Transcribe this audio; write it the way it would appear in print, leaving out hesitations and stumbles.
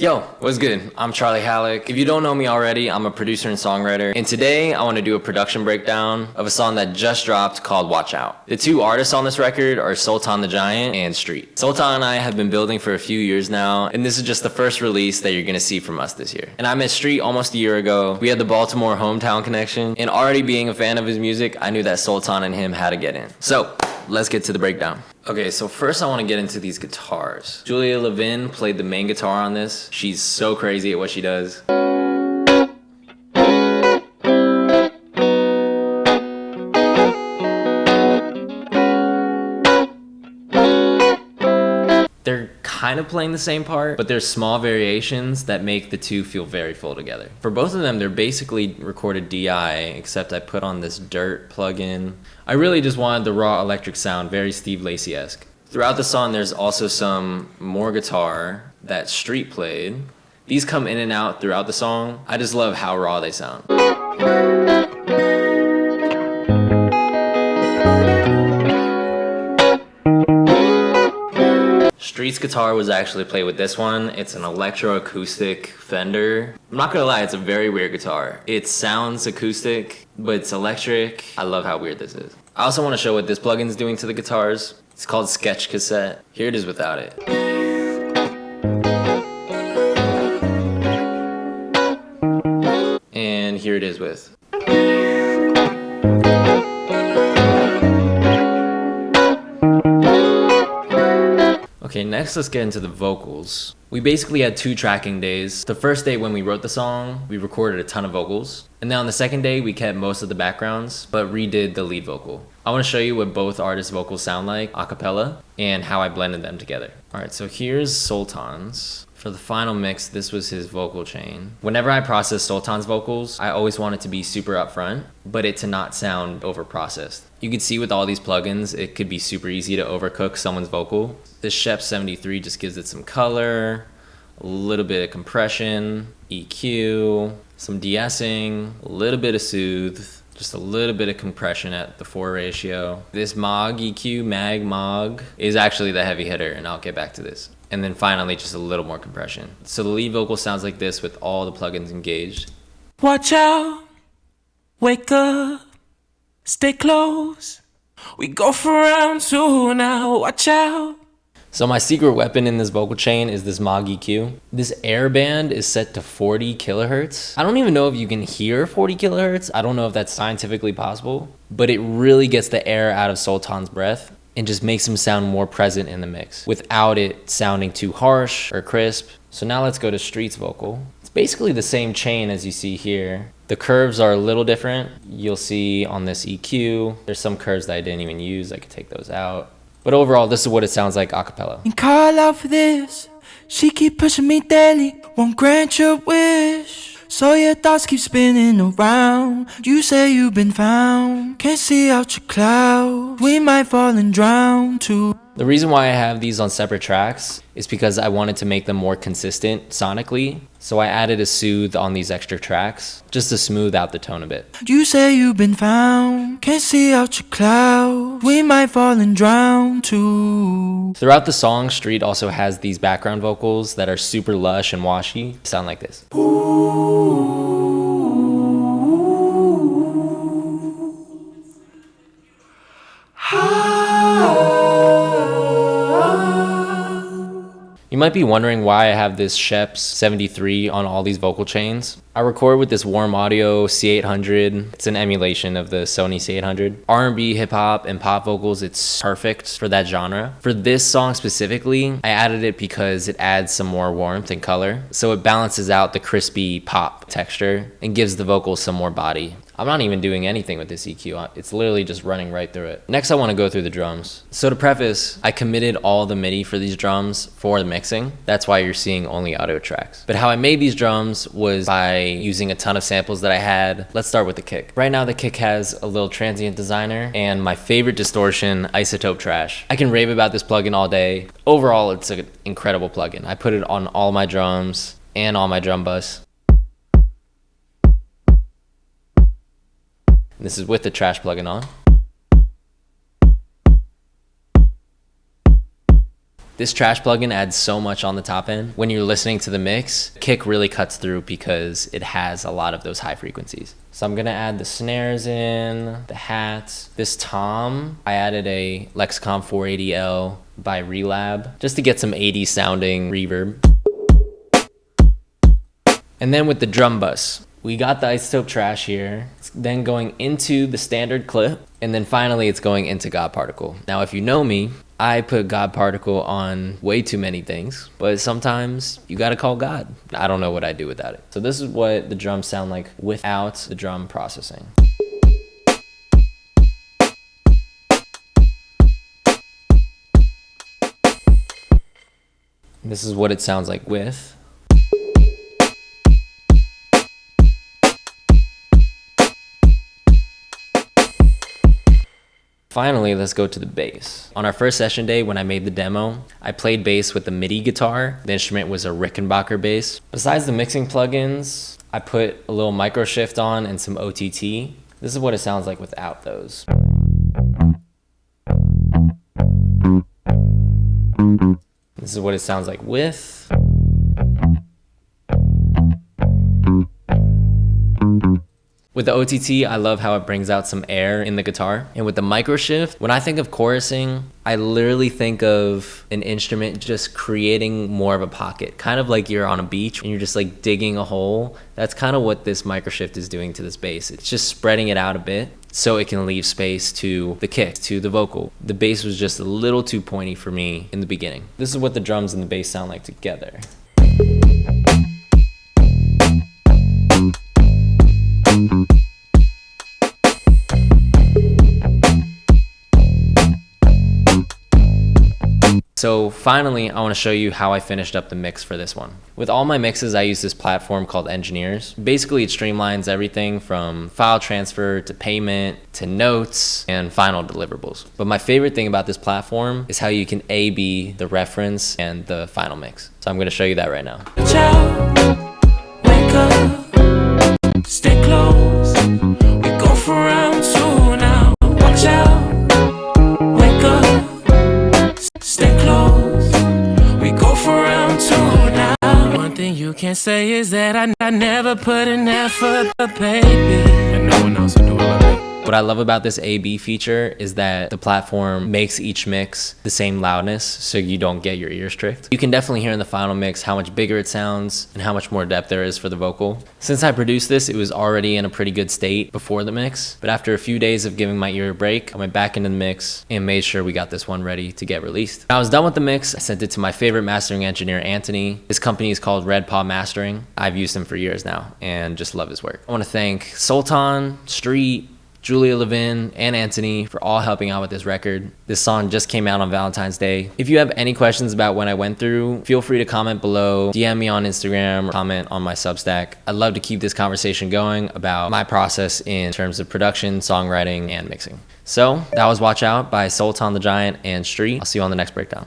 Yo, what's good? I'm Charlie Halleck. If you don't know me already, I'm a producer and songwriter. And today I want to do a production breakdown of a song that just dropped called Watch Out. The two artists on this record are Sultanthegiant and Str33t. Sultan and I have been building for a few years now, and this is just the first release that you're going to see from us this year. And I met Str33t almost a year ago. We had the Baltimore hometown connection, and already being a fan of his music, I knew that Sultan and him had to get in. So, let's get to the breakdown. Okay, so first I want to get into these guitars. Levin played the main guitar on this. She's so crazy at what she does. They're kind of playing the same part, but there's small variations that make the two feel very full together. For both of them, they're basically recorded DI, except I put on this dirt plugin. I really just wanted the raw electric sound, very Steve Lacy-esque. Throughout the song, there's also some more guitar that Str33t played. These come in and out throughout the song. I just love how raw they sound. Str33t's guitar was actually played with this one. It's an electroacoustic Fender. I'm not gonna lie, it's a very weird guitar. It sounds acoustic, but it's electric. I love how weird this is. I also want to show what this plugin's doing to the guitars. It's called Sketch Cassette. Here it is without it. And here it is with. Okay, next let's get into the vocals. We basically had two tracking days. The first day when we wrote the song, we recorded a ton of vocals. And then on the second day, we kept most of the backgrounds, but redid the lead vocal. I want to show you what both artists' vocals sound like, a cappella, and how I blended them together. Alright, so here's Sultan's. For the final mix, this was his vocal chain. Whenever I process Sultan's vocals, I always want it to be super upfront, but it to not sound over-processed. You can see with all these plugins, it could be super easy to overcook someone's vocal. This Str33t just gives it some color, a little bit of compression, EQ, some de-essing, a little bit of soothe, just a little bit of compression at the 4 ratio. This Mag EQ, is actually the heavy hitter, and I'll get back to this. And then finally, just a little more compression. So the lead vocal sounds like this with all the plugins engaged. Watch out, wake up, stay close. We go for round 2 now, watch out. So my secret weapon in this vocal chain is this Mag EQ. This air band is set to 40 kilohertz. I don't even know if you can hear 40 kilohertz. I don't know if that's scientifically possible, but it really gets the air out of Sultan's breath and just makes him sound more present in the mix without it sounding too harsh or crisp. So now let's go to Str33t's vocal. It's basically the same chain as you see here. The curves are a little different. You'll see on this EQ, there's some curves that I didn't even use. I could take those out. But overall, this is what it sounds like a cappella. And call out for this. She keep pushing me daily, won't grant your wish. So your thoughts keep spinning around. You say you've been found, can't see out your clouds. We might fall and drown too. The reason why I have these on separate tracks is because I wanted to make them more consistent sonically. So I added a soothe on these extra tracks just to smooth out the tone a bit. You say you've been found, can't see out your clouds. We might fall and drown too. Throughout the song, Str33t also has these background vocals that are super lush and washy. Sound like this. You might be wondering why I have this Str33t on all these vocal chains. I record with this Warm Audio C800. It's an emulation of the Sony C800. R&B, hip hop, and pop vocals, it's perfect for that genre. For this song specifically, I added it because it adds some more warmth and color. So it balances out the crispy pop texture and gives the vocals some more body. I'm not even doing anything with this EQ. It's literally just running right through it. Next, I want to go through the drums. So to preface, I committed all the MIDI for these drums for the mixing. That's why you're seeing only audio tracks. But how I made these drums was by using a ton of samples that I had. Let's start with the kick. Right now, the kick has a little transient designer and my favorite distortion, Isotope Trash. I can rave about this plugin all day. Overall, it's an incredible plugin. I put it on all my drums and on my drum bus. This is with the trash plugin on. This trash plugin adds so much on the top end. When you're listening to the mix, kick really cuts through because it has a lot of those high frequencies. So I'm gonna add the snares in, the hats. This tom, I added a Lexicon 480L by Relab just to get some 80s sounding reverb. And then with the drum bus, we got the isotope trash here. It's then going into the standard clip, and then finally it's going into God Particle. Now, if you know me, I put God Particle on way too many things, but sometimes you gotta call God. I don't know what I'd do without it. So this is what the drums sound like without the drum processing. This is what it sounds like with. Finally, let's go to the bass. On our first session day when I made the demo, I played bass with the MIDI guitar. The instrument was a Rickenbacker bass. Besides the mixing plugins, I put a little micro shift on and some OTT. This is what it sounds like without those. This is what it sounds like with. With the OTT, I love how it brings out some air in the guitar. And with the micro shift, when I think of chorusing, I literally think of an instrument just creating more of a pocket, kind of like you're on a beach and you're just like digging a hole. That's kind of what this micro shift is doing to this bass. It's just spreading it out a bit so it can leave space to the kick, to the vocal. The bass was just a little too pointy for me in the beginning. This is what the drums and the bass sound like together. So finally, I want to show you how I finished up the mix for this one. With all my mixes, I use this platform called Engineers. Basically, it streamlines everything from file transfer to payment to notes and final deliverables. But my favorite thing about this platform is how you can A/B the reference and the final mix. So I'm going to show you that right now. Wake up, stay close. We go for round two now. Watch out. Wake up, stay close. We go for round two now. One thing you can say is that I never put in effort, baby. And no one else will do it like me. What I love about this A/B feature is that the platform makes each mix the same loudness so you don't get your ears tricked. You can definitely hear in the final mix how much bigger it sounds and how much more depth there is for the vocal. Since I produced this, it was already in a pretty good state before the mix, but after a few days of giving my ear a break, I went back into the mix and made sure we got this one ready to get released. When I was done with the mix, I sent it to my favorite mastering engineer, Anthony. His company is called Paw Mastering. I've used him for years now and just love his work. I want to thank Sultan, Street, Julia, Levin, and Anthony for all helping out with this record. This song just came out on Valentine's Day. If you have any questions about what I went through, feel free to comment below, DM me on Instagram, or comment on my Substack. I'd love to keep this conversation going about my process in terms of production, songwriting, and mixing. So that was Watch Out by Sultanthegiant and Street. I'll see you on the next breakdown.